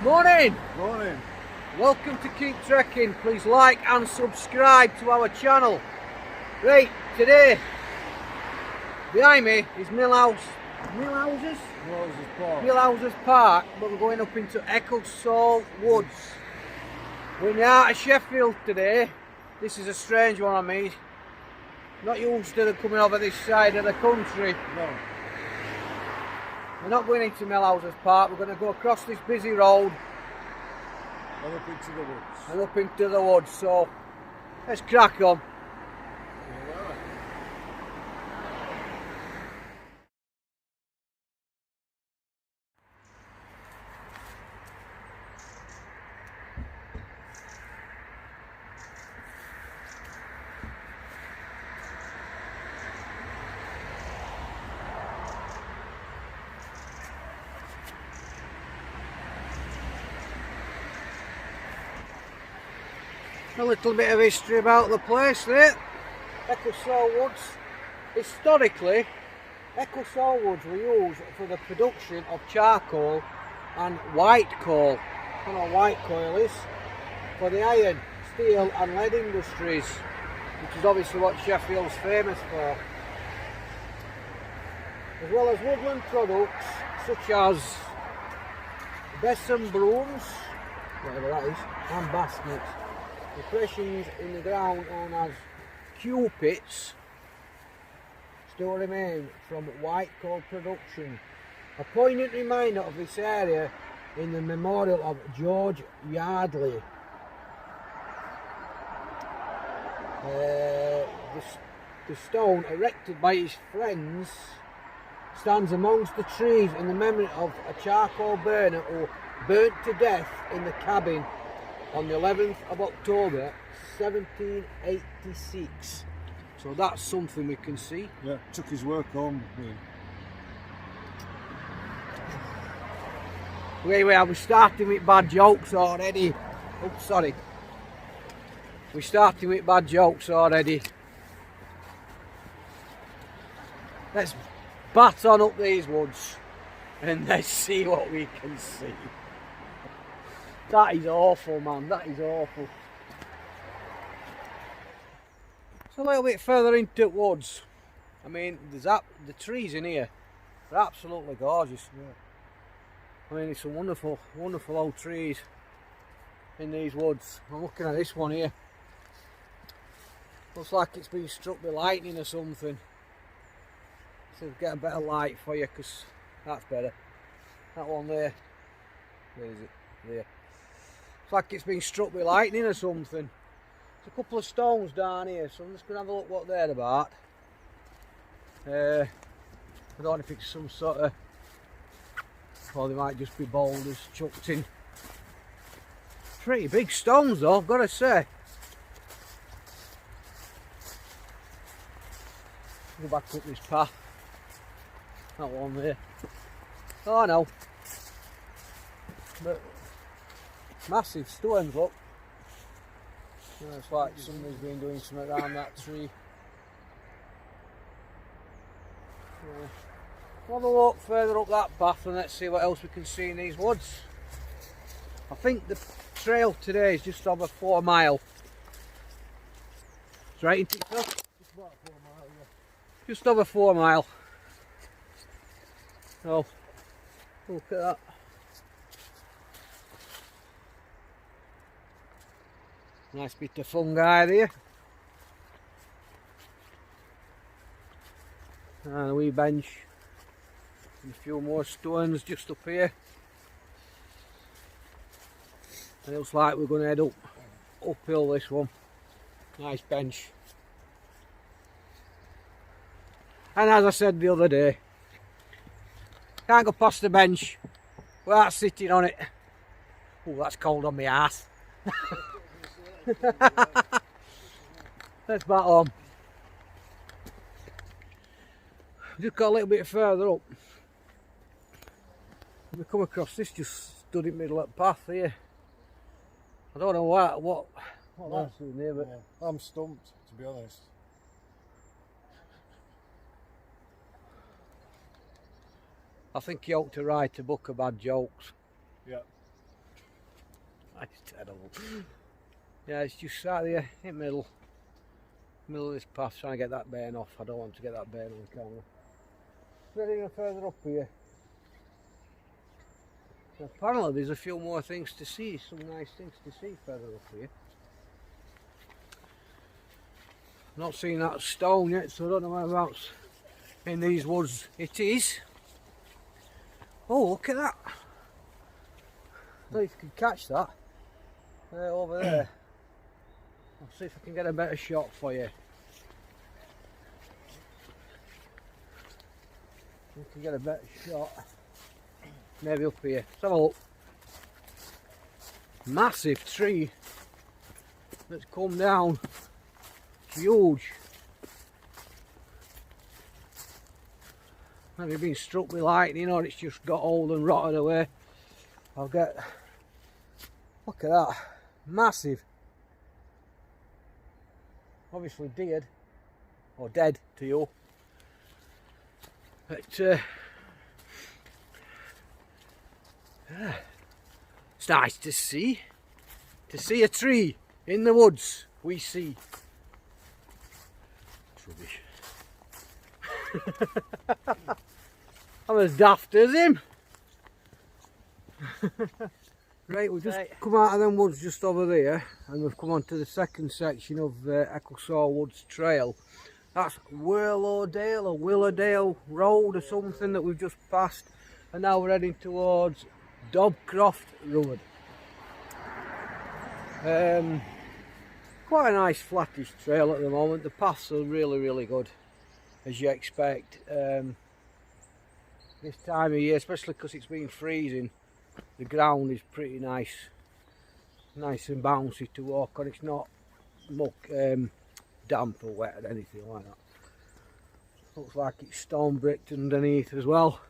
Morning! Morning. Welcome to Keep Trekking. Please like and subscribe to our channel. Right, today, behind me is Millhouses Park, but we're going up into Ecclesall Woods. We're in the heart of Sheffield today. This is a strange one on me. Not used to them coming over this side of the country. No. We're not going into Millhouses Park, we're going to go across this busy road And up into the woods. and up into the woods, so let's crack on. A little bit of history about the place there. Ecclesall Woods. Historically, Ecclesall Woods were used for the production of charcoal and white coal. I don't know what white coal is. For the iron, steel and lead industries, which is obviously what Sheffield's famous for. As well as woodland products such as besom brooms, whatever that is, and baskets. Depressions in the ground known as Q-pits still remain from white coal production. A poignant reminder of this area in the memorial of George Yardley. The stone erected by his friends stands amongst the trees in the memory of a charcoal burner who burnt to death in the cabin on the 11th of October 1786. So that's something we can see. Yeah, took his work home with him. Wait, I was starting with bad jokes already. Oh, sorry. We're starting with bad jokes already. Let's bat on up these woods and let's see what we can see. That is awful, man, that is awful. It's a little bit further into the woods. I mean, the trees in here are absolutely gorgeous. Yeah. I mean, it's some wonderful, wonderful old trees in these woods. I'm looking at this one here. Looks like it's been struck by lightning or something. So get a better light for you, because that's better. That one there. Where is it? There. It's like it's been struck with lightning or something. There's a couple of stones down here, so I'm just going to have a look what they're about. I don't know if it's some sort of, or they might just be boulders chucked in. Pretty big stones though, I've got to say. Go back up this path. That one there. Oh no. But massive stones, look. It's like somebody's been doing something around that tree. We'll have a walk further up that path and let's see what else we can see in these woods. I think the trail today is just over 4 miles. It's right into it, sir? Just about 4 miles, yeah. Just over 4 miles. So, look at that. Nice bit of fungi there. And a wee bench. And a few more stones just up here. It looks like we're going to head uphill this one. Nice bench. And as I said the other day, can't go past the bench without sitting on it. Oh, that's cold on my ass. Let's bat on. Just got a little bit further up. We come across this, just stood in the middle of the path here. I don't know what that's in there, but yeah. I'm stumped, to be honest. I think you ought to write a book of bad jokes. Yeah. It's terrible. Yeah, it's just sat there in the middle of this path trying to get that burn off. I don't want to get that burn on camera. Very no further up here. Apparently there's a few more things to see, some nice things to see further up here. Not seen that stone yet, so I don't know whereabouts in these woods it is. Oh, look at that! I don't know if you can catch that. Over there. I'll see if I can get a better shot for you. We can get a better shot. Maybe up here. Let's have a look. Massive tree that's come down. Huge. Maybe been struck with lightning or it's just got old and rotted away. I'll get. Look at that. Massive. Obviously dead. Or dead to you. But it's nice to see a tree in the woods. We see. It's rubbish. I'm as daft as him. Right, we've just come out of them woods just over there, and we've come on to the second section of Ecclesall Woods Trail. That's Willowdale or Willowdale Road or something that we've just passed, and now we're heading towards Dobcroft Road. Quite a nice flattish trail at the moment. The paths are really good, as you expect. This time of year, especially because it's been freezing, the ground is pretty nice and bouncy to walk on. It's not muck, damp or wet or anything like that. Looks like it's stone bricked underneath as well.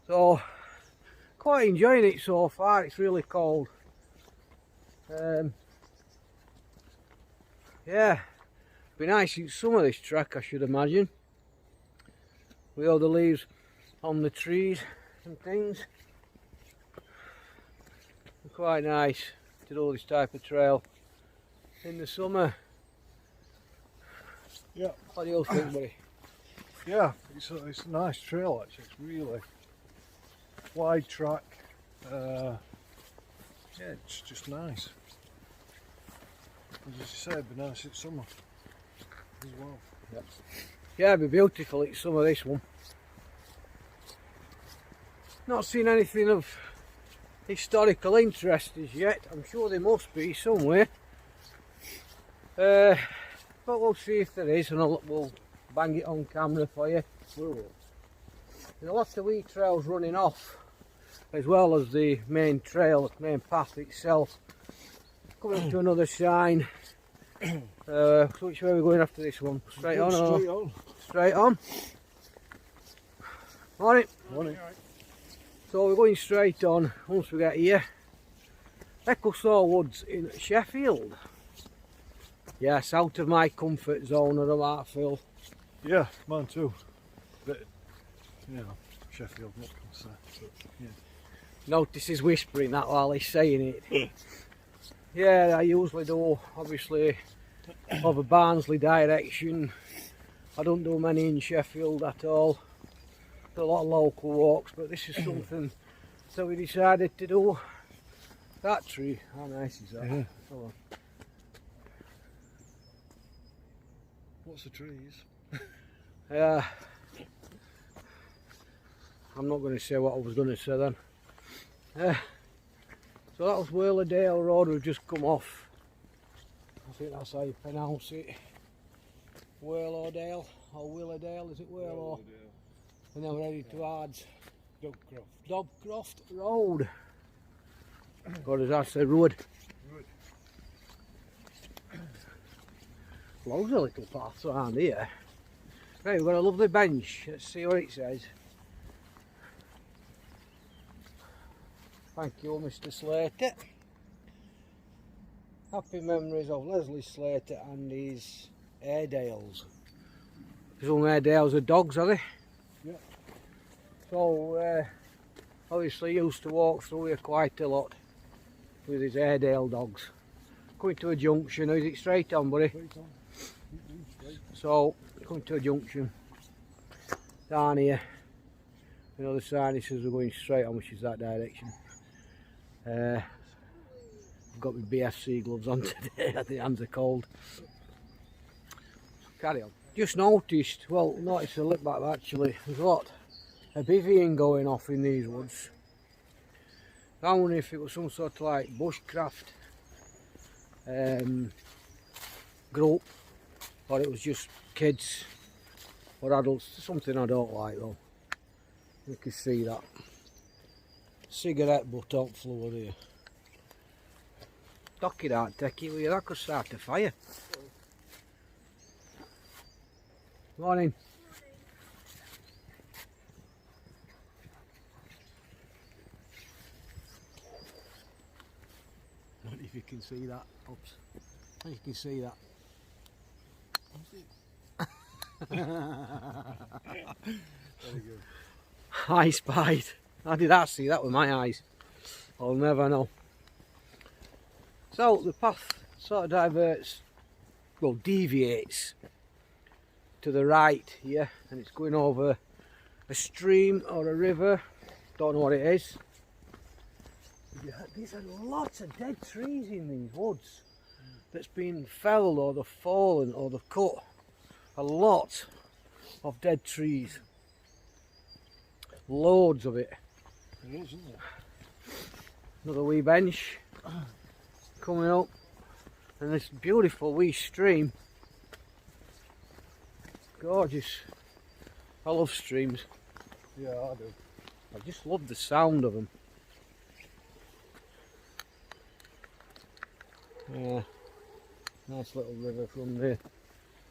So, quite enjoying it so far. It's really cold. Yeah, be nice in some of this track, I should imagine, with all the leaves on the trees and things. Quite nice to do this type of trail in the summer. Yeah. What do you think, buddy? Yeah, it's a nice trail actually. It's really wide track. Yeah, it's just nice. As you said, it'd be nice in summer as well. Yep. Yeah, it'd be beautiful in summer, this one. Not seen anything of historical interest as yet. I'm sure there must be somewhere. But we'll see if there is, and we'll bang it on camera for you. There's a lot of wee trails running off, as well as the main trail, the main path itself. Coming up to another sign. So which way are we going after this one? Straight on? Straight on. Straight on. Morning. Morning. So we're going straight on once we get here. Ecclesall Woods in Sheffield. Yes, out of my comfort zone of that, Phil. Yeah, mine too. But, you know, Sheffield, not concerned. Yeah. Notice he's whispering that while he's saying it. Yeah, I usually do, obviously, over Barnsley direction. I don't do many in Sheffield at all. Do a lot of local walks, but this is something that we decided to do. That tree, how nice is that? Yeah. Hold on. What's the trees? Yeah. I'm not going to say what I was going to say then. So that was Willowdale Road we've just come off. I think that's how you pronounce it. Willowdale or Willowdale, is it Willow? And then we're heading towards Dobcroft Road. What does that say? Road. Loads of little paths around here. Right, we've got a lovely bench. Let's see what it says. Thank you, Mr. Slater. Happy memories of Leslie Slater and his Airedales. Presume Airedales are dogs, are they? Yeah. So, obviously used to walk through here quite a lot. with his Airedale dogs. Coming to a junction, is it straight on, buddy? So, coming to a junction down here. You know, the sign it says we're going straight on, which is that direction. I've got my BSC gloves on today, the hands are cold. Carry on. Just noticed, well, noticed a look back actually, there's a bivvying going off in these woods. I wonder if it was some sort of like bushcraft group, or it was just kids or adults, something I don't like though. You can see that. Cigarette butt on floor here. Dock it out, take it with you, that could start a fire. Morning. I don't know if you can see that. Oops. I think you can see that. Very good. I spied. How did I see that with my eyes? I'll never know. So the path sort of diverts, well, deviates to the right here, and it's going over a stream or a river. Don't know what it is. There's a lot of dead trees in these woods that's been felled or they've fallen or they've cut. A lot of dead trees. Loads of it. There is, isn't there? Another wee bench coming up, and this beautiful wee stream. Gorgeous. I love streams. Yeah, I do. I just love the sound of them. Yeah, nice little river from there.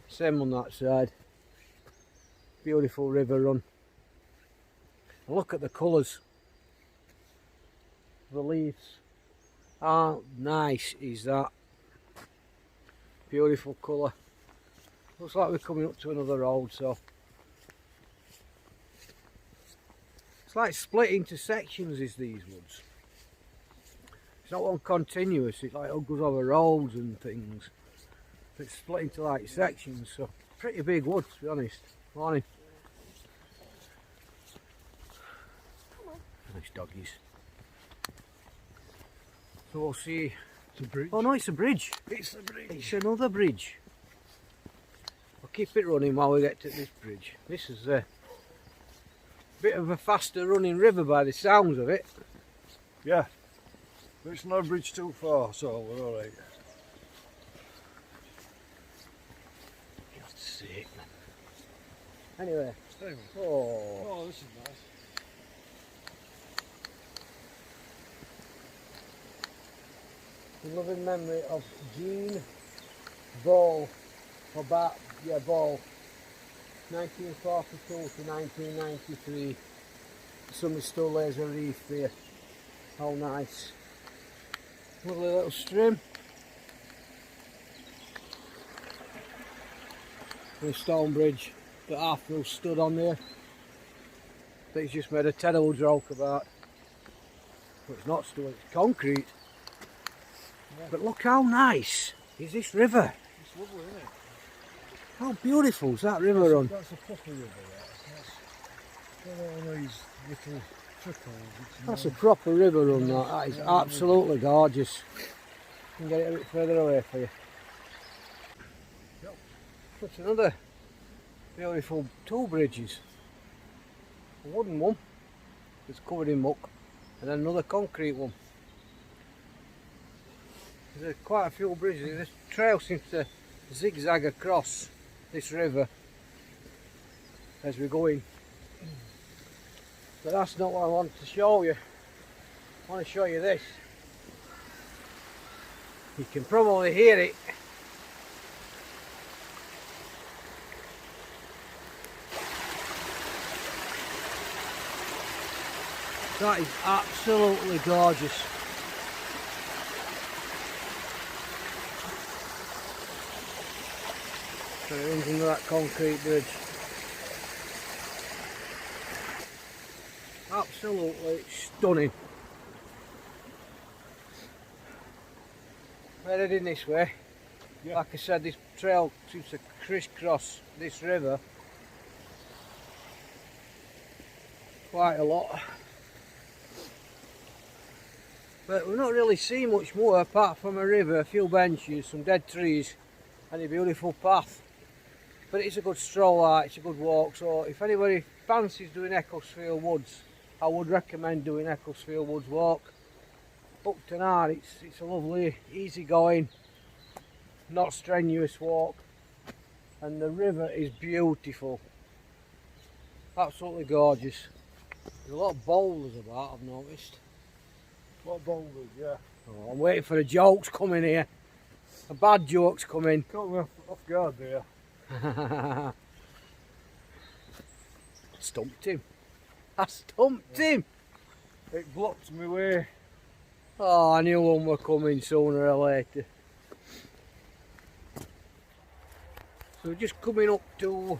Same on that side. Beautiful river run. And look at the colours. The leaves. How nice is that? Beautiful colour. Looks like we're coming up to another road, so it's like split into sections is these woods. It's not one continuous, it's like it goes over roads and things. It's split into like sections, so pretty big wood to be honest. Morning. Nice doggies. So we'll see. It's a bridge. Oh no, it's a bridge. It's a bridge. It's another bridge. I'll keep it running while we get to this bridge. This is a bit of a faster running river by the sounds of it. Yeah. But it's not a bridge too far, so we're alright. God's sake, man. Anyway. Anyway. Oh, This is nice. in loving memory of Jean Ball, or Ball, 1942 to 1993. Somebody still lays a reef there. How nice. Lovely little stream. The stone bridge that Arthur stood on there. That he's just made a terrible joke about. But it's not stone, it's concrete. Yeah. But look how nice is this river. It's lovely, isn't it? How beautiful is that river run? That's a proper river, that's not one of these little trickles. That's a proper river run, that is absolutely gorgeous. I can get it a bit further away for you. Yep. That's another beautiful two bridges. A wooden one that's covered in muck, and then another concrete one. There's quite a few bridges. This trail seems to zigzag across this river as we go in. But that's not what I want to show you. I want to show you this. You can probably hear it. That is absolutely gorgeous. So it runs under that concrete bridge. Absolutely stunning. we're heading this way. Yeah. Like I said, this trail seems to crisscross this river quite a lot. But we've not really seen much more apart from a river, a few benches, some dead trees and a beautiful path. But it's a good stroll out, it's a good walk, so if anybody fancies doing Ecclesall Woods, I would recommend doing Ecclesall Woods walk. Up to now, it's a lovely, easy going, not strenuous walk, and the river is beautiful, absolutely gorgeous. There's a lot of boulders about, I've noticed. What boulders, yeah. Oh, I'm waiting for the jokes coming here, the bad jokes coming. Caught me off guard there. Stumped him. I stumped him. It blocked my way. Oh, I knew one were coming sooner or later. So we're just coming up to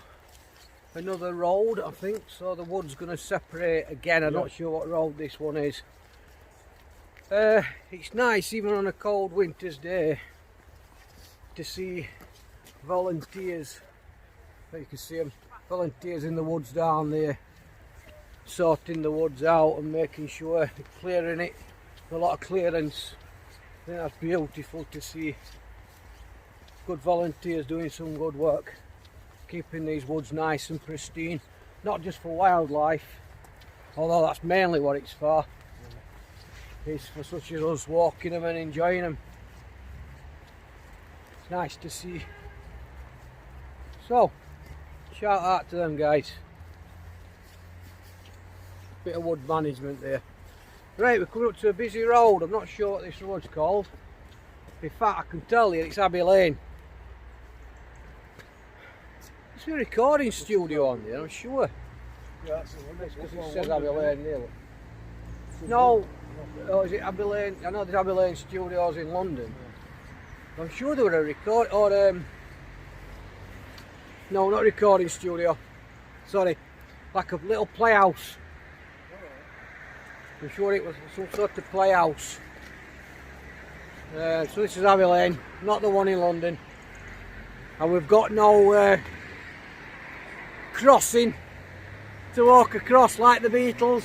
another road, I think. So the wood's going to separate again. I'm not sure what road this one is. It's nice, even on a cold winter's day, to see volunteers. You can see them, volunteers in the woods down there, sorting the woods out and making sure they're clearing it. A lot of clearance. I think that's beautiful to see. Good volunteers doing some good work, keeping these woods nice and pristine, not just for wildlife, although that's mainly what it's for. It's for such as us walking them and enjoying them. It's nice to see. So, shout out to them guys. Bit of wood management there. Right, we're coming up to a busy road. I'm not sure what this road's called. In fact, I can tell you it's Abbey Lane. It's a recording studio on there, I'm sure. Yeah, that's the one. Because it says Abbey Lane there. No, oh, is it Abbey Lane? I know there's Abbey Lane studios in London. Yeah. I'm sure they were a record or no, not recording studio. Sorry, like a little playhouse. I'm sure it was some sort of playhouse. So this is Abbey Lane, not the one in London. And we've got no crossing to walk across like the Beatles.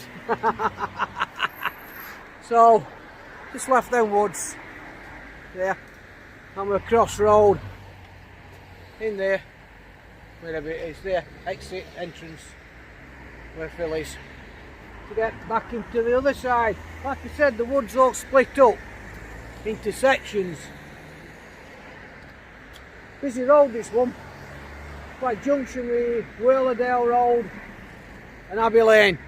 So, just left them woods. Yeah. And we're across road. In there. Wait a bit, it's there. Exit, entrance. Where Phil is. To get back into the other side. Like I said, the woods all split up into sections. Busy road this one. Like junction with Whalerdale Road and Abbey Lane.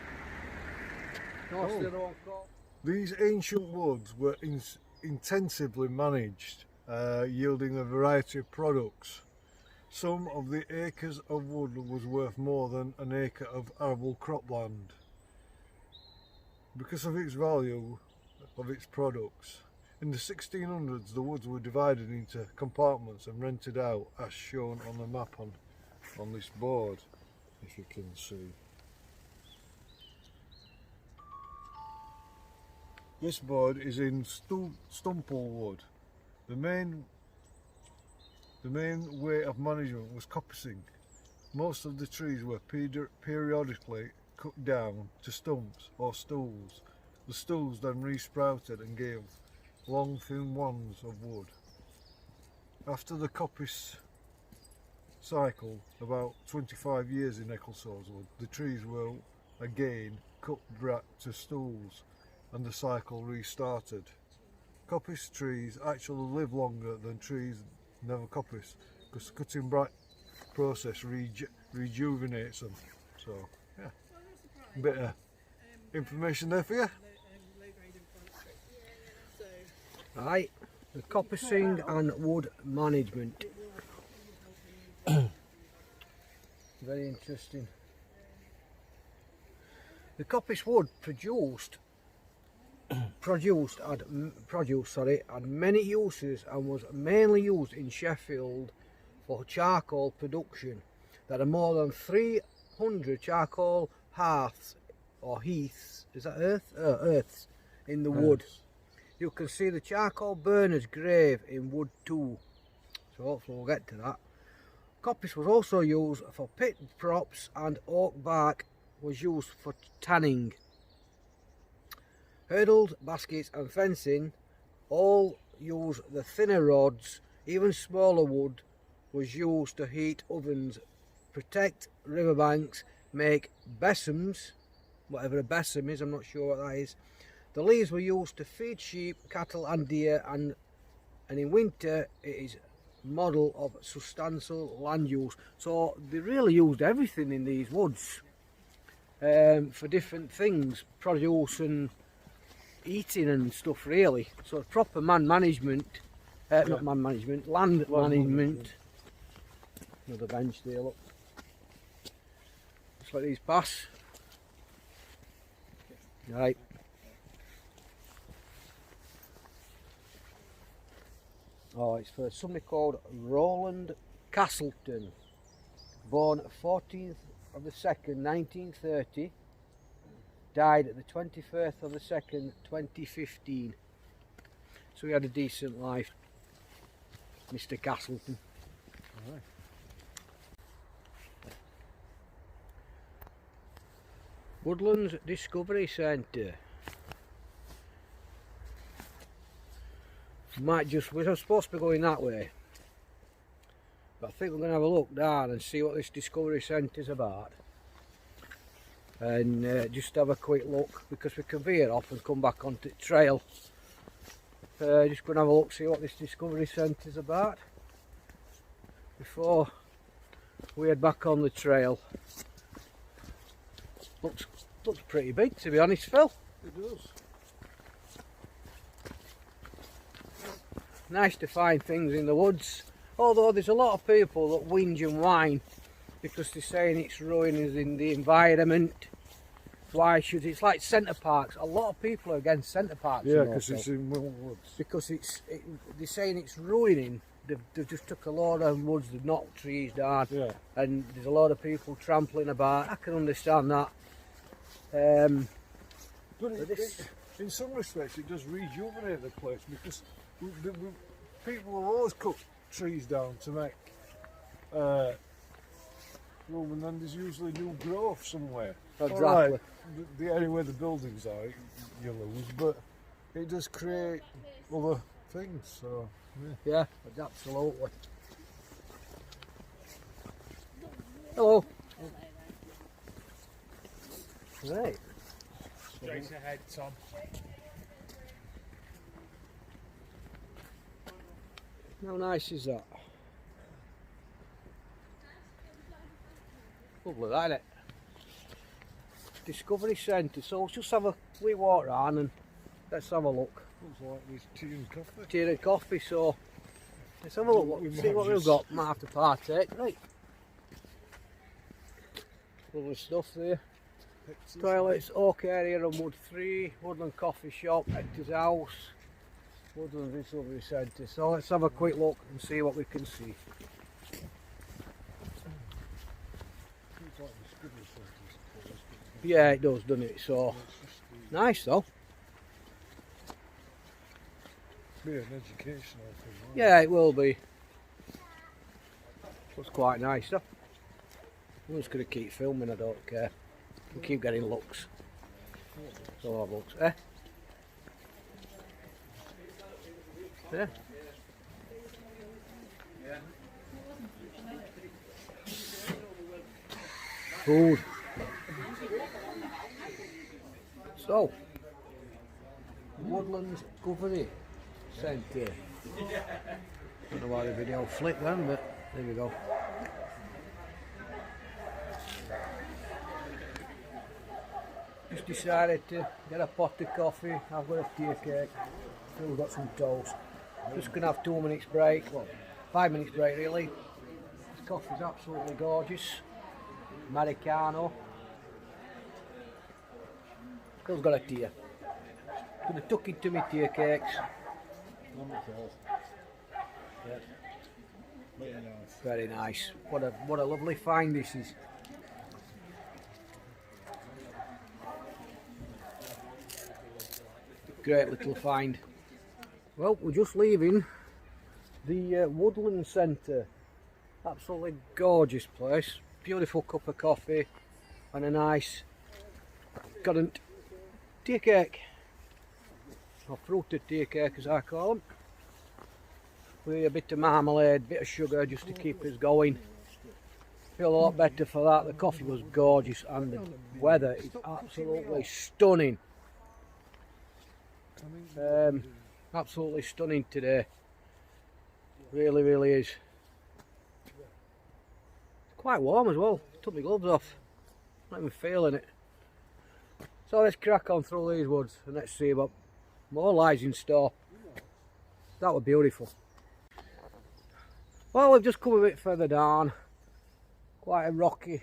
These ancient woods were intensively managed, yielding a variety of products. Some of the acres of wood was worth more than an acre of arable cropland. Because of its value of its products. In the 1600s the woods were divided into compartments and rented out as shown on the map on this board, if you can see. This board is in stumple wood. The main way of management was coppicing. Most of the trees were periodically cut down to stumps or stools. The stools then resprouted and gave long thin wands of wood. After the coppice cycle, about 25 years in Ecclesall wood, the trees were again cut back to stools and the cycle restarted. Coppice trees actually live longer than trees never coppice because the cutting back process rejuvenates them. So yeah, a bit of information there for you. Right, the coppicing and wood management. Very interesting. The coppice wood produced had many uses and was mainly used in Sheffield for charcoal production. There are more than 300 charcoal hearths or heaths, is that earths in the wood. you can see the charcoal burner's grave in wood too. So hopefully we'll get to that. Coppice was also used for pit props and oak bark was used for tanning. Hurdles, baskets and fencing all use the thinner rods. Even smaller wood was used to heat ovens, protect riverbanks, make besoms, whatever a besom is, I'm not sure what that is. The leaves were used to feed sheep, cattle and deer, and in winter it is model of substantial land use. So they really used everything in these woods for different things, produce and eating and stuff really. So proper man management, not man management, land management. Another bench there, look. Just let these pass. Right. Oh, it's for somebody called Roland Castleton, born 14th of the 2nd, 1930, died at the 21st of the 2nd, 2015. So he had a decent life, Mr. Castleton. All right. Woodlands Discovery Centre. We're supposed to be going that way, but I think we're going to have a look down and see what this Discovery Centre is about, and just have a quick look, because we can veer off and come back onto the trail. Just going to have a look, see what this Discovery Centre is about before we head back on the trail. Looks pretty big, to be honest, Phil. It does. Nice to find things in the woods, although there's a lot of people that whinge and whine because they're saying it's ruining the environment. Why should it's like centre parks? A lot of people are against centre parks. Yeah, because it's in woods. Because they're saying it's ruining. They've just took a lot of woods, they've knocked trees down, Yeah. and there's a lot of people trampling about. I can understand that. But in some respects, it does rejuvenate the place, because people will always cut trees down to make room, and then there's usually new growth somewhere. Exactly. All right, the area where the buildings are, you lose, but it does create other things. So Yeah, absolutely. Hello. Right. Straight ahead, Tom. How nice is that? Lovely, that, isn't it? Discovery Centre. So let's just have a wee walk around and let's have a look. looks like there's tea and coffee. Tea and coffee, so let's have a look, see what we've got. Might have to partake. Right. Lovely stuff there. Toilets, oak area on Wood 3, Woodland Coffee Shop, Hector's House, Woodland Discovery Centre. So let's have a quick look and see what we can see. Yeah, it does, doesn't it? So nice though. Be an educational thing. Yeah, it will be. Looks quite nice though. I'm just going to keep filming, I don't care. We'll keep getting looks. So have looks, eh? Yeah. Food. So, Woodlands Discovery Centre. Don't know why the video flipped then, but there we go. Just decided to get a pot of coffee. I've got a tea cake. Still got some toast. Just gonna have 2 minutes break. Well, 5 minutes break really. This coffee's absolutely gorgeous. Americano. Phil's got a tea. Gonna tuck into my tea cakes. Yeah. Very nice. Very nice. What a lovely find this is. Great little find. Well, we're just leaving the Woodlands Centre. Absolutely gorgeous place. Beautiful cup of coffee and a nice currant tea cake, or fruited tea cake as I call them, with a bit of marmalade, bit of sugar just to keep us going. Feel a lot better for that. The coffee was gorgeous and the weather is absolutely stunning. Absolutely stunning today. Really, really is. It's quite warm as well. Took my gloves off. Not even feeling it. So let's crack on through these woods and let's see what more lies in store. That was beautiful. Well, we've just come a bit further down. Quite a rocky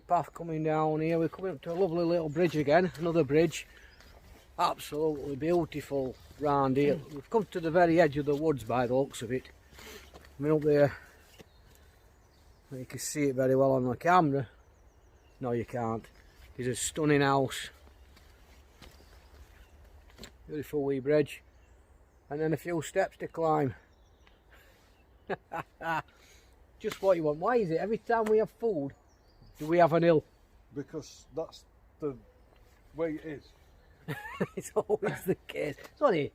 path coming down here. We're coming up to a lovely little bridge again. Another bridge. Absolutely beautiful round here. We've come to the very edge of the woods by the looks of it. I mean, up there, you can see it very well on the camera. No, you can't. There's a stunning house. Beautiful wee bridge. And then a few steps to climb. Just what you want. Why is it every time we have food, do we have an hill? Because that's the way it is. It's always the case. It's only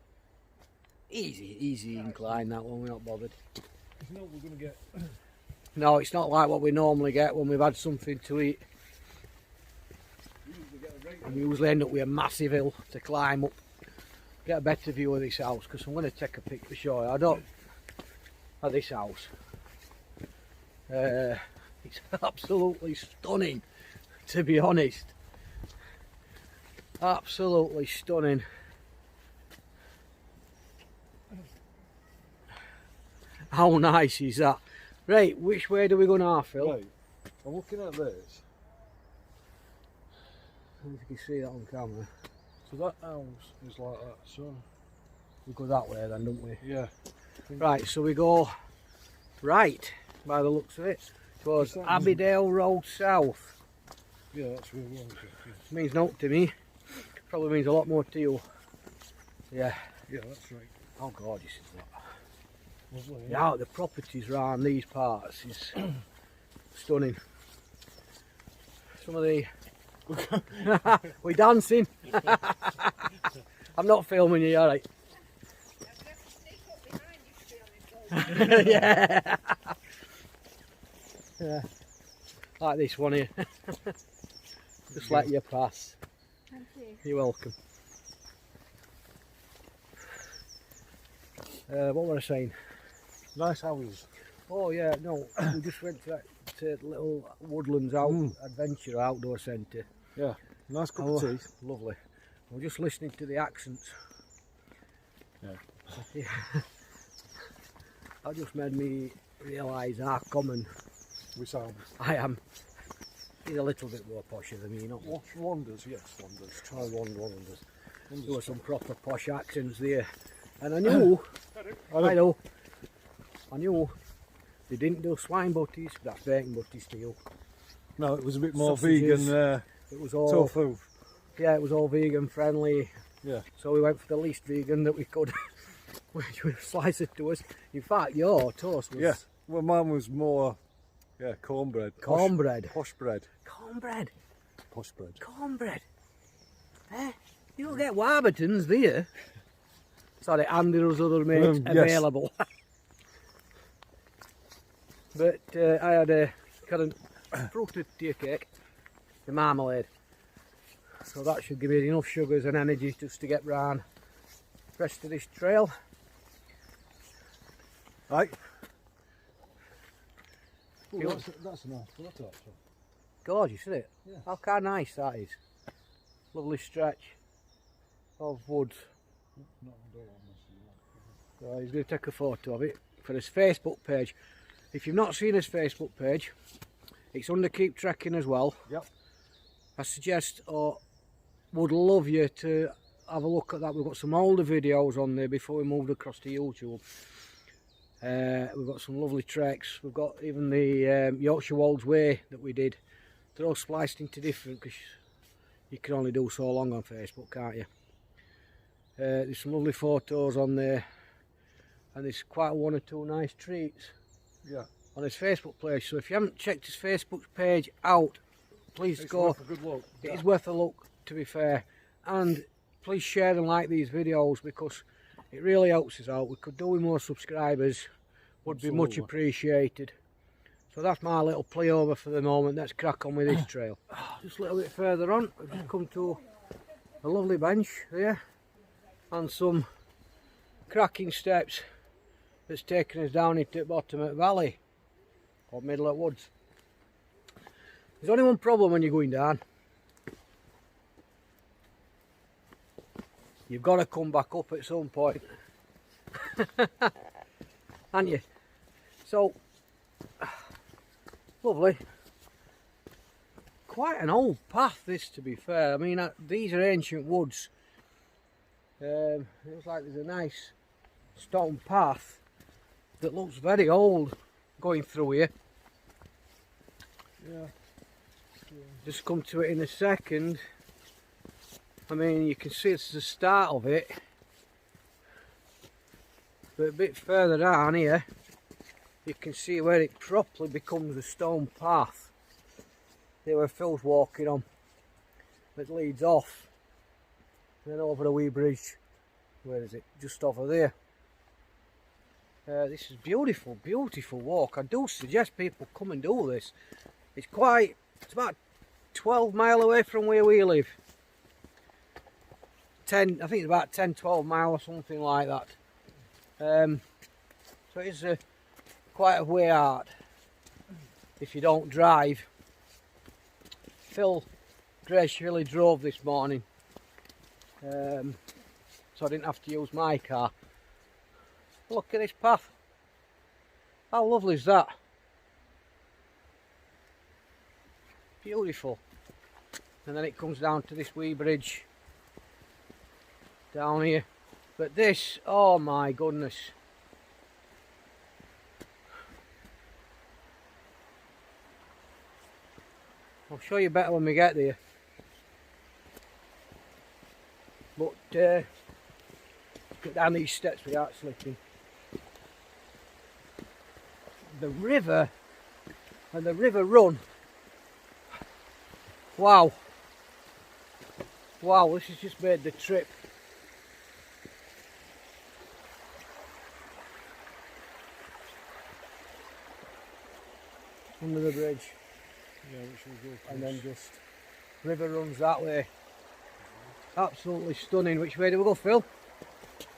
easy incline, that one, we're not bothered. It's not we're going to get. No, it's not like what we normally get when we've had something to eat. And we usually end up with a massive hill to climb up. Get a better view of this house, because I'm going to take a picture to show you. I don't of this house. It's absolutely stunning, to be honest. Absolutely stunning. How nice is that? Right, which way do we go now, Phil? Right, I'm looking at this. I don't know if you can see that on camera. So that house is like that, so. We go that way then, don't we? Yeah. Right, so we go right, by the looks of it, towards Abbeydale Road South. Yeah, that's where we want to go. Yeah. Means naught to me. Probably means a lot more to you. Yeah. Yeah, that's right. How gorgeous is that? Lovely, Yeah, the properties around these parts is stunning. Some of the... We're dancing. I'm not filming you, alright? Yeah. Yeah. Like this one here. Just let you pass. Thank you. You're welcome. What were I saying? Nice houses. Oh yeah, no, we just went to little Woodlands adventure outdoor centre. Yeah, nice cup of tea. Lovely. We're just listening to the accents. Yeah. That just made me realise how common We sound. I am. He's a little bit more posher than me, not much. Wonders, yes, wonders. I wonders. There were some proper posh accents there. And I knew, I knew they didn't do swine butties, that's bacon butties to you. No, it was a bit more Sausages. vegan It was all, tofu. yeah, it was all vegan friendly. Yeah. So we went for the least vegan that we could, which was slice it to us. In fact, your toast was... Yeah, well mine was more, yeah, cornbread. Cornbread. Posh bread. Cornbread. Posh bread. Cornbread. Eh? You don't get Warburtons, do you? Sorry, and there's other mates Yes. available. But I had a currant fruited tea cake, the marmalade. So that should give me enough sugars and energy just to get round the rest of this trail. Right. Ooh, That's a nice photo actually. Gorgeous, isn't it? Yeah. How kind of nice that is. Lovely stretch of woods. So he's going to take a photo of it for his Facebook page. If you've not seen his Facebook page, it's under Keep Trekking as well. Yep. I suggest or would love you to have a look at that. We've got some older videos on there before we moved across to YouTube. We've got some lovely treks. We've got even the Yorkshire Wolds Way that we did. They're all spliced into different because you can only do so long on Facebook, can't you? There's some lovely photos on there, and there's quite one or two nice treats. Yeah. On his Facebook page. So if you haven't checked his Facebook page out, please It's go. worth a good look. It is worth a look, to be fair. And please share and like these videos, because it really helps us out. We could do with more subscribers, would be much appreciated. So that's my little play over for the moment. Let's crack on with this trail. Just a little bit further on, we've just come to a lovely bench there, and some cracking steps that's taken us down into the bottom of the valley, or middle of woods. There's only one problem when you're going down. You've got to come back up at some point. Haven't you? So, lovely. Quite an old path this, to be fair. I mean, these are ancient woods. It looks like there's a nice stone path that looks very old going through here. Yeah. Just come to it in a second. I mean, you can see it's the start of it, but a bit further down here you can see where it properly becomes a stone path. There where Phil's walking on, that leads off, and then over a wee bridge. Where is it? Just over there. This is beautiful, beautiful walk. I do suggest people come and do this. It's about 12 mile away from where we live. I think it's about 10-12 mile or something like that. So it's quite a way out if you don't drive. Phil graciously drove this morning, so I didn't have to use my car. Look at this path. How lovely is that? Beautiful. And then it comes down to this wee bridge down here. But this, oh my goodness. I'll show you better when we get there. But get down these steps without slipping. The river and the river run. Wow. Wow, this has just made the trip. Under the bridge. Yeah, which will go across. And then just river runs that way. Absolutely stunning. Which way do we go, Phil?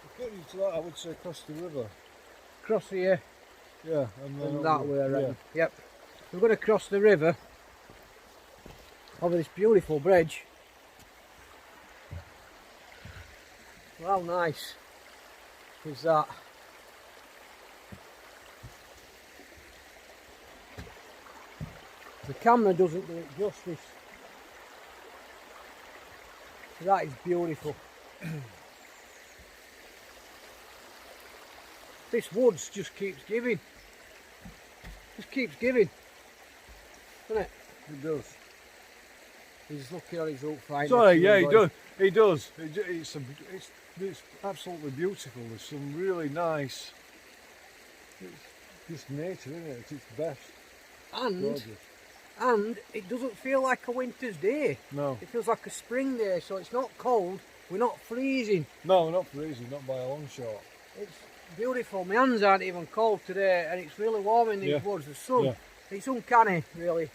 According to that, I would say across the river. Cross here. Yeah, and then that way, I reckon. Yeah. Yep. We're going to cross the river over this beautiful bridge. How nice is that? The camera doesn't do it justice. That is beautiful. This woods just keeps giving. Just keeps giving. Doesn't it? It does. He's looking on his hook finder. Sorry, yeah, he does. He does. It's absolutely beautiful. There's some really nice. It's just nature, isn't it? It's its best. And it doesn't feel like a winter's day. No. It feels like a spring day, so it's not cold. We're not freezing. No, we're not freezing, not by a long shot. It's beautiful. My hands aren't even cold today, and it's really warm in these woods. The sun, it's uncanny, really.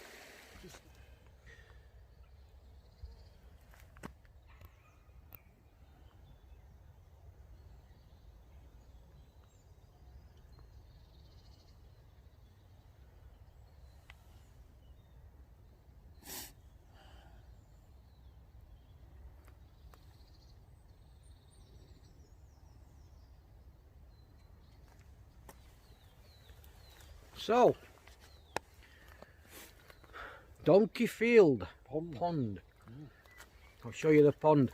So, Donkey Field Pond. I'll show you the pond.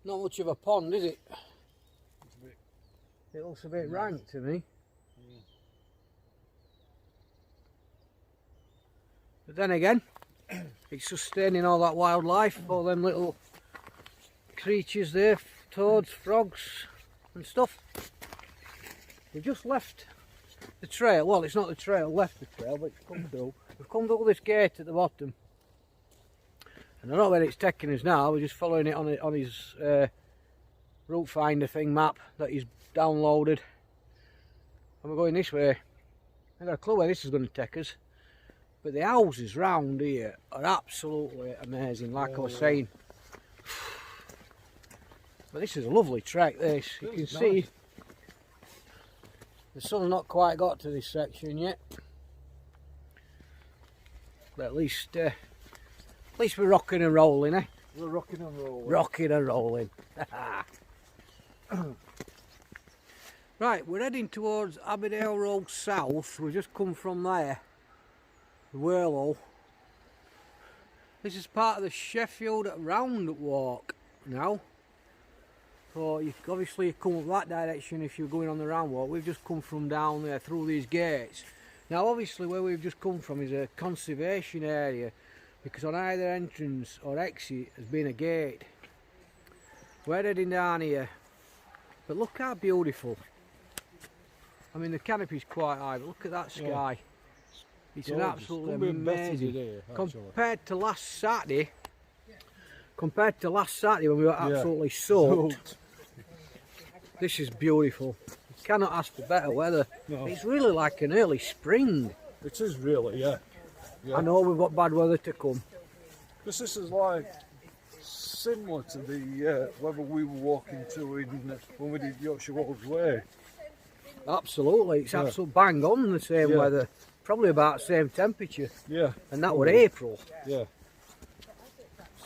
Not much of a pond, is it? It looks a bit rank to me. But then again, it's sustaining all that wildlife, all them little creatures there, toads, frogs and stuff. We've just left the trail, well it's not the trail, left the trail, but it's come through. We've come through this gate at the bottom. And I don't know where it's taking us now, we're just following it on his route finder thing map that he's downloaded. And we're going this way. I've got a clue where this is going to take us. But the houses round here are absolutely amazing, like I was saying. But this is a lovely trek, this. You can see the sun's not quite got to this section yet. But at least we're rocking and rolling, eh? We're rocking and rolling. Rocking and rolling. Right, we're heading towards Aberdale Road South. We've just come from there. The Whirlhole. This is part of the Sheffield round walk now. So you obviously come up that direction if you're going on the round walk. We've just come from down there through these gates. Now obviously where we've just come from is a conservation area, because on either entrance or exit has been a gate. We're heading down here, but look how beautiful. I mean the canopy's quite high, but look at that sky. It's an absolutely amazing day, compared to last Saturday. Compared to last Saturday when we were absolutely soaked. This is beautiful. You cannot ask for better weather. No. It's really like an early spring. It is really, yeah. I know we've got bad weather to come. Because this is like similar to the weather we were walking to when we did Yorkshire Wolds Way. Absolutely, it's absolute bang on the same weather. Probably about the same temperature. Yeah. And that was April. Yeah.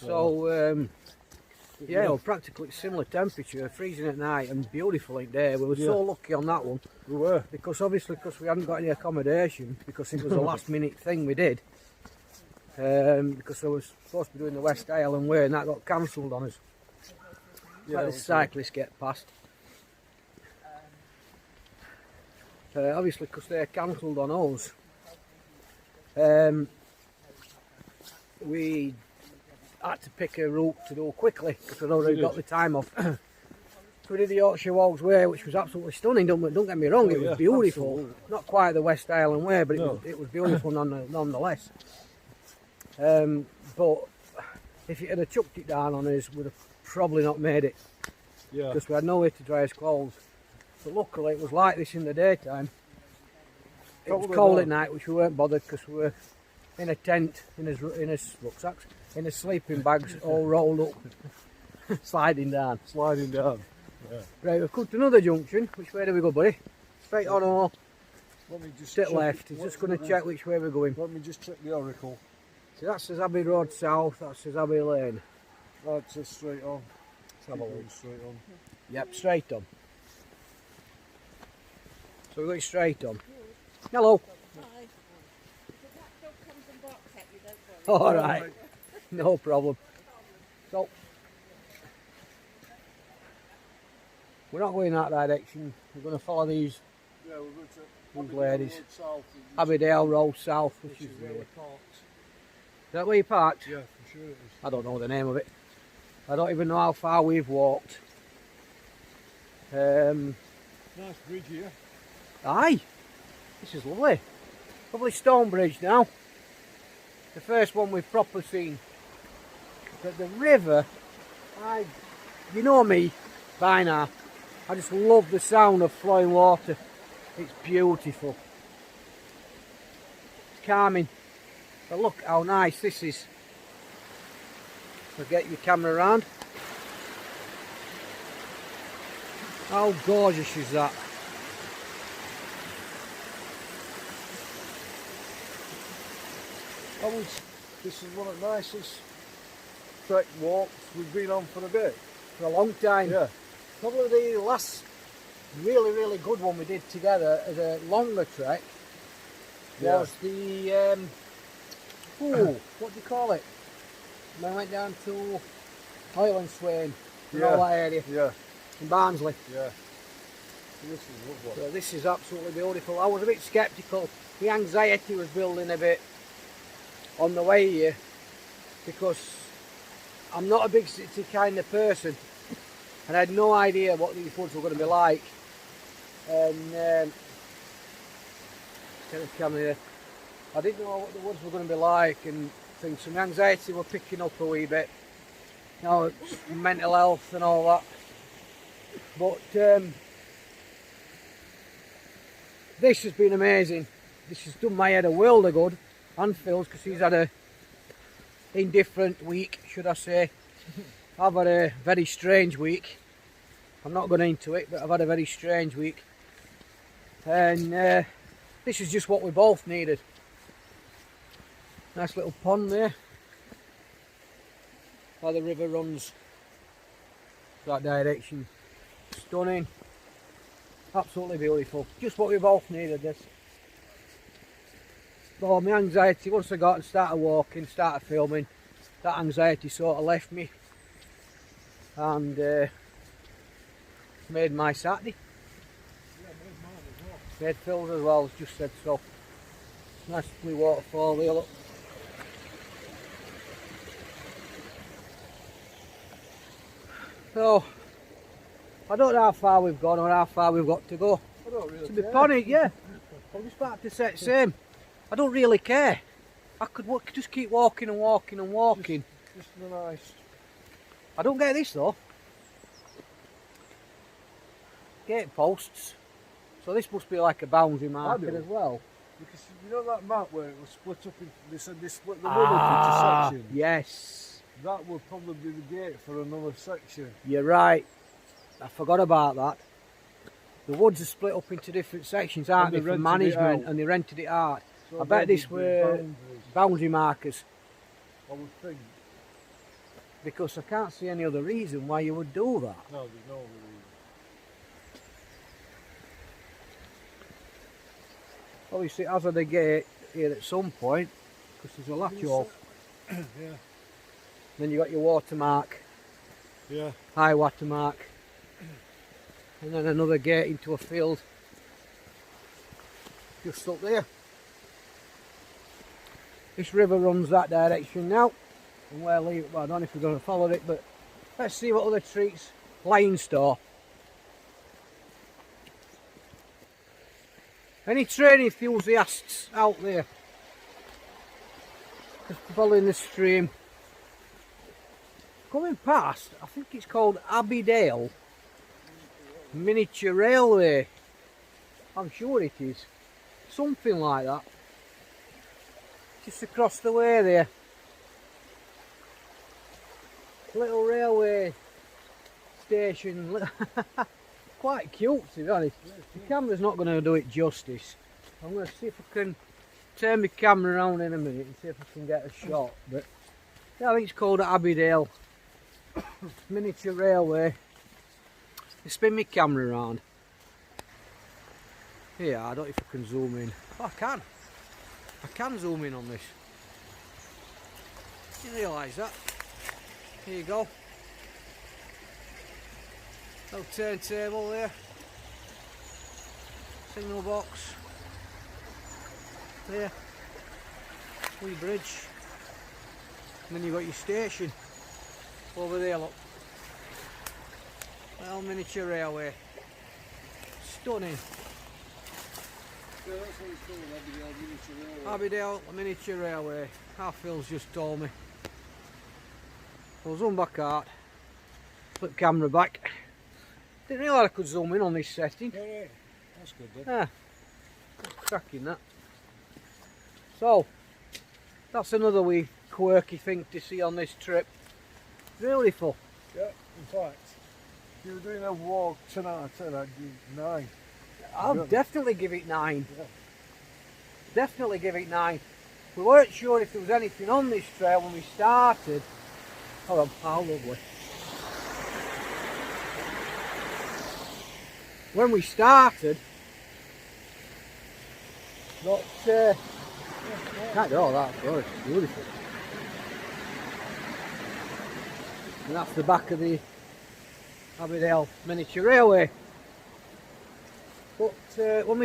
So, well, practically similar temperature, freezing at night and beautiful in day. We were so lucky on that one. We were. Because obviously, because we hadn't got any accommodation, because it was a last minute thing we did. Because I was supposed to be doing the West Island Way and that got cancelled on us. Let the cyclists get past. Obviously, because they're cancelled on us, we had to pick a route to do quickly because we'd already got the time off. So we did the Yorkshire Wolds Way, which was absolutely stunning. Don't get me wrong, it was beautiful. Absolutely. Not quite the West Island Way, but it was beautiful nonetheless. But if it had chucked it down on us, we'd have probably not made it. Because we had nowhere to dry his clothes. But luckily it was like this in the daytime. It was cold at night, which we weren't bothered because we were in a tent, in his rucksacks, in his sleeping bags, all rolled up, sliding down. Sliding down. Yeah. Right, we've come to another junction. Which way do we go, buddy? Straight on or straight left? He's just going to check which way we're going. Let me just check the oracle. So that says Abbey Road South, that says Abbey Lane. That says straight on. Have a look. Straight on. Yep, straight on. So we're going straight on. Hello. Hi. That dog comes and barks at you, don't worry. Alright, no problem. So, we're not going that direction, we're going to follow these ladies. Aberdale Road South, which is there. Is that where you parked? Yeah, for sure it is. I don't know the name of it. I don't even know how far we've walked. Nice bridge here. Aye, this is lovely. Lovely stone bridge now. The first one we've properly seen. But the river, you know me by now, I just love the sound of flowing water. It's beautiful. It's calming. But look how nice this is. So get your camera around. How gorgeous is that? This is one of the nicest trek walks we've been on for a bit. For a long time. Yeah. Probably the last really good one we did together as a longer trek was the what do you call it? When I went down to Oil and Swain and all that area. Yeah. In Barnsley. Yeah. This is lovely. So this is absolutely beautiful. I was a bit sceptical. The anxiety was building a bit on the way here because I'm not a big city kind of person, and I had no idea what these woods were going to be like. And get the camera here. I didn't know what the woods were going to be like, and things. So my anxiety were picking up a wee bit. You know, mental health and all that. But this has been amazing. This has done my head a world of good, and Phil's, because he's had a indifferent week, should I say. I've had a very strange week. I'm not going into it, but I've had a very strange week. And this is just what we both needed. Nice little pond there, where the river runs that direction. Stunning, absolutely beautiful. Just what we both needed, this. So my anxiety, once I got and started walking, started filming, that anxiety sort of left me, and made my Saturday. Made Phil's as well, as just said so. Nice blue waterfall there, look. So, I don't know how far we've gone or how far we've got to go. I don't really To be care. honest, yeah. I'm just about to say the same. I don't really care. I could just keep walking and walking and walking. Just the nice. I don't get this though. Gate posts. So this must be like a boundary marker do. as well. Because you know that map where it was split up into, they said they split the wood up into sections? Yes. That would probably be the gate for another section. You're right. I forgot about that. The woods are split up into different sections, aren't they, they for rented it management, out. and they rented it out. So I bet they this would be were boundaries, boundary markers, I would think. because I can't see any other reason why you would do that. No, there's no other reason. Obviously, as of the gate here at some point, because there's a latch off. Yeah. Then you got your watermark, Yeah. high watermark, and then another gate into a field just up there. This river runs that direction now, and well, I don't know if we're going to follow it, but let's see what other treats lie in store. Any training enthusiasts out there just following the stream? Coming past, I think it's called Abbeydale Miniature Railway. I'm sure it is. Something like that. Just across the way there. Little railway station. Quite cute, to be honest. The camera's not going to do it justice. I'm going to see if I can turn my camera around in a minute and see if I can get a shot. But yeah, I think it's called Abbeydale Miniature Railway. I spin my camera around. Yeah, I don't know if I can zoom in. Oh, I can. I can zoom in on this. You realise that? Here you go. Little turntable there. Signal box. There. Wee bridge. And then you've got your station. Over there, look. Little miniature railway. Stunning. Yeah, that's what it's called, Abbeydale Miniature Railway. Abbeydale Miniature Railway. How Phil's just told me. I'll zoom back out. Flip camera back. Didn't realise I could zoom in on this setting. Yeah, yeah. That's good then. Yeah. That's cracking that. So, that's another wee quirky thing to see on this trip. Beautiful. Yeah, in fact, if you were doing a walk 10 out of 10, I'd give 9. I'll Really? definitely give it 9. Yeah. Definitely give it 9. We weren't sure if there was anything on this trail when we started. Hold on, how lovely. When we started, but can't do all that, it's beautiful. And that's the back of the Abbeydale Miniature Railway. But when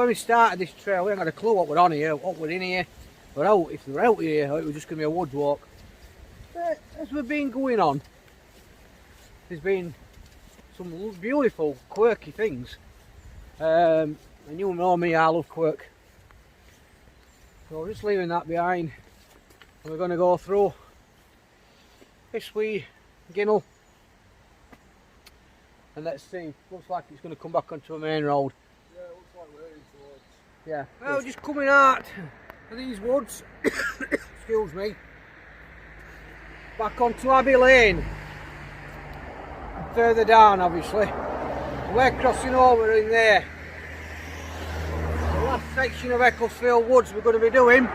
we started this trail, we hadn't got a clue what we're on here, what we're in here. We're out, if we're out here, it was just going to be a woods walk. as we've been going on, there's been some beautiful, quirky things. And you know me, I love quirk. So we're just leaving that behind. And we're going to go through this wee ginnel. And let's see, looks like it's going to come back onto a main road. Yeah, it looks like we're heading towards. Yeah. Well, just coming out of these woods, excuse me, back onto Abbey Lane. Further down, obviously. We're crossing over in there. The last section of Ecclesall Woods we're going to be doing.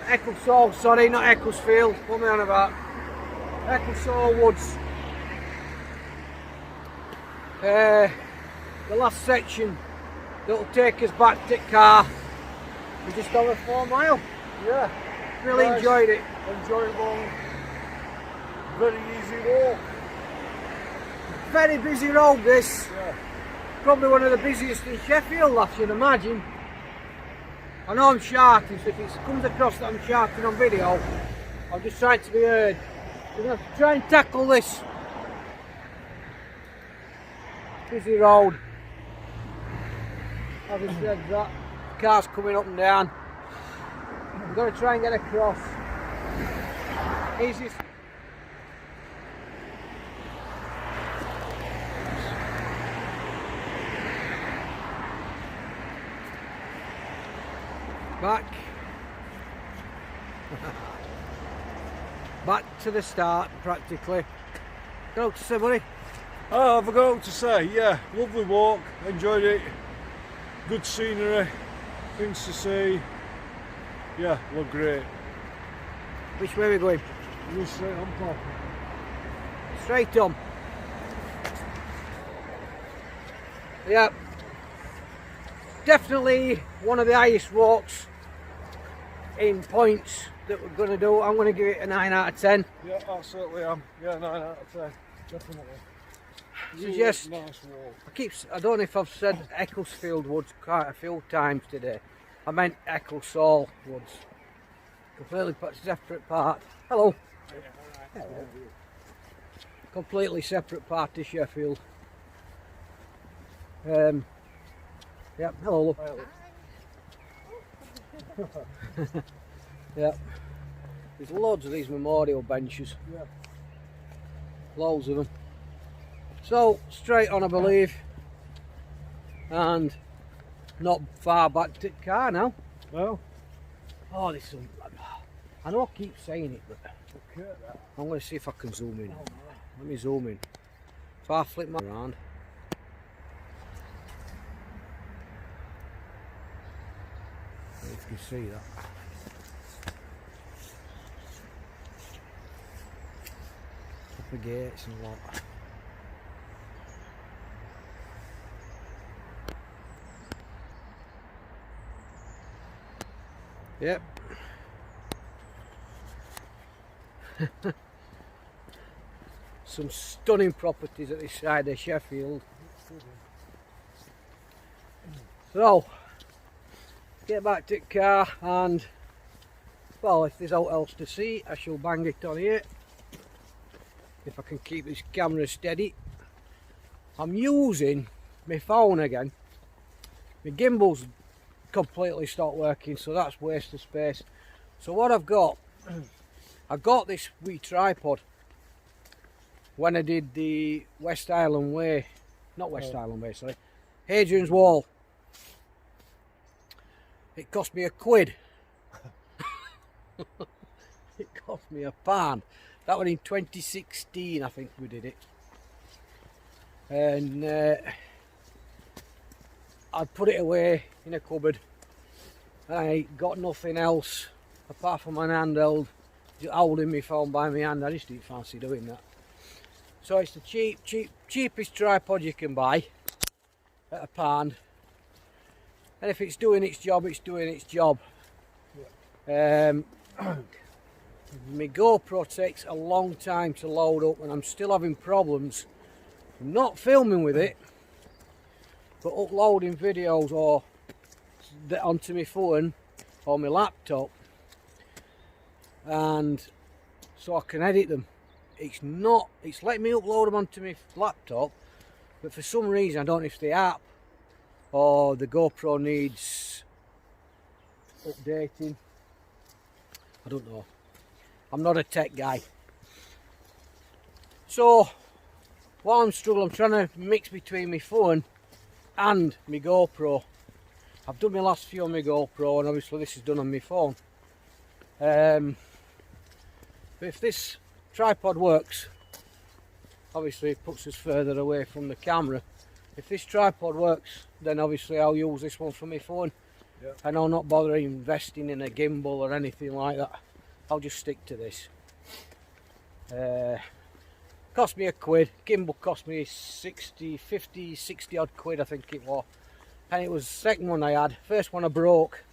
Ecclesall, sorry, not Ecclesfield. What am I on about? Ecclesall Woods. The last section that will take us back to the car. We're just over 4 mile. Yeah. Really nice, enjoyed it. Enjoyable. Very easy walk. Very busy road this. Yeah. Probably one of the busiest in Sheffield, I should imagine. I know I'm shouting, so if it comes across that I'm shouting on video, I'm just trying to be heard. We're going to have to try and tackle this busy road. As I said, that car's coming up and down. We're going to try and get across. Easiest. Back to the start, practically. Go to say, buddy. Oh, I forgot to say, yeah, lovely walk, enjoyed it. Good scenery, things to see. Yeah, looked great. Which way are we going? You straight on top. Straight on. Yeah. Definitely one of the highest walks in points that we're going to do. I'm going to give it a 9 out of 10. Yeah, I certainly am. Yeah, 9 out of 10, definitely. Suggest, nice walk. I don't know if I've said Ecclesfield Woods quite a few times today. I meant Ecclesall Woods. Completely separate part. Hello. Hello. Completely separate part to Sheffield. Yep, hello. Yep. There's loads of these memorial benches. Yeah. Loads of them. So, straight on I believe. And not far back to the car now. Well, Oh, this is... I know I keep saying it, but okay, that. I'm going to see if I can zoom in. Let me zoom in. So I flip my around. If you can see that. Up the gates and what. Yep. Some stunning properties at this side of Sheffield. So, get back to the car and, well, if there's out else to see, I shall bang it on here. If I can keep this camera steady. I'm using my phone again. My gimbal's completely stopped working, so that's waste of space. So what I've got, I got this wee tripod when I did the West Island Way, not West Island Way, sorry, Hadrian's Wall. It cost me £1. It cost me £1. That was in 2016, I think we did it. And I'd put it away in a cupboard. I got nothing else apart from an handheld, just holding my phone by my hand. I just didn't fancy doing that. So it's the cheapest tripod you can buy at £1. And if it's doing its job, it's doing its job. Yeah. My GoPro takes a long time to load up and I'm still having problems. I'm not filming with it, but uploading videos or onto my phone or my laptop. And so I can edit them. It's letting me upload them onto my laptop, but for some reason I don't know if the app or the GoPro needs updating. I don't know. I'm not a tech guy. So while I'm struggling, I'm trying to mix between my phone and my GoPro. I've done my last few on my GoPro, and obviously this is done on my phone. But if this tripod works, obviously it puts us further away from the camera. If this tripod works, then obviously I'll use this one for my phone. Yep. And I'll not bother investing in a gimbal or anything like that. I'll just stick to this. Cost me £1. Gimbal cost me 60 odd quid, I think it was. And it was the second one I had. First one I broke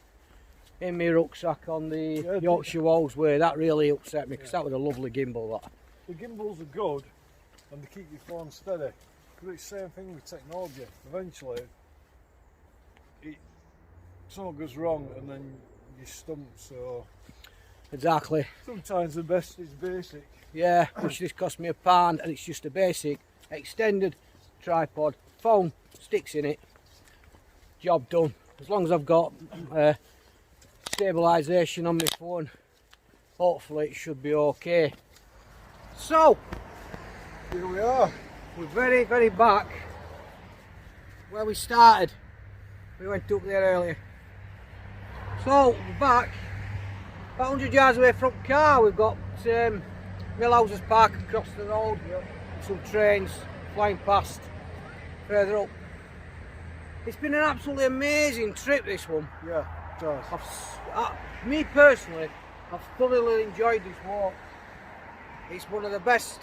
in my rucksack on the Yorkshire Wolds Way. That really upset me because that was a lovely gimbal. That. The gimbals are good and they keep your phone steady. But it's the same thing with technology. Eventually, something goes wrong and then you're stumped. So Exactly. sometimes the best is basic. Yeah, which this cost me £1, and it's just a basic extended tripod. Phone sticks in it. Job done. As long as I've got stabilisation on my phone, hopefully it should be okay. So Here we are. we're very, very back where we started. We went up there earlier. So we're back about 100 yards away from car. We've got Millhouses Park across the road. Some trains flying past further up. It's been an absolutely amazing trip, this one. Yeah, it does. Me personally, I've thoroughly enjoyed this walk. It's one of the best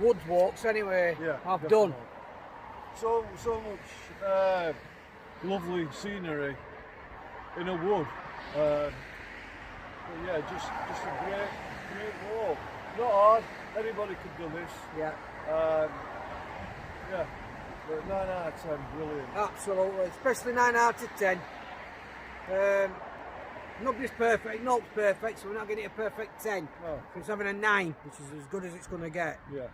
woods walks anyway I've definitely. done. So much lovely scenery in a wood. But yeah, just a great walk. Not hard. Anybody could do this. Yeah. Yeah. But 9 out of 10, brilliant. Absolutely, especially 9 out of 10. Nobody's perfect, no's perfect, so we're not getting a perfect 10. No. So it's having a 9, which is as good as it's going to get. Yeah.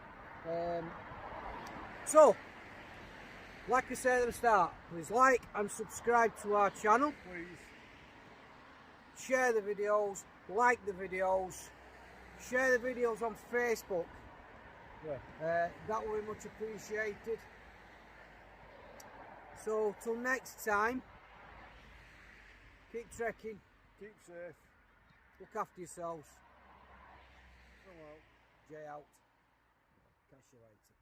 So, like I said at the start, please like and subscribe to our channel. Please. Share the videos, like the videos, share the videos on Facebook. Yeah. That will be much appreciated. So, till next time, keep trekking, Keep safe. look after yourselves. Come out. Jay out. Catch you later.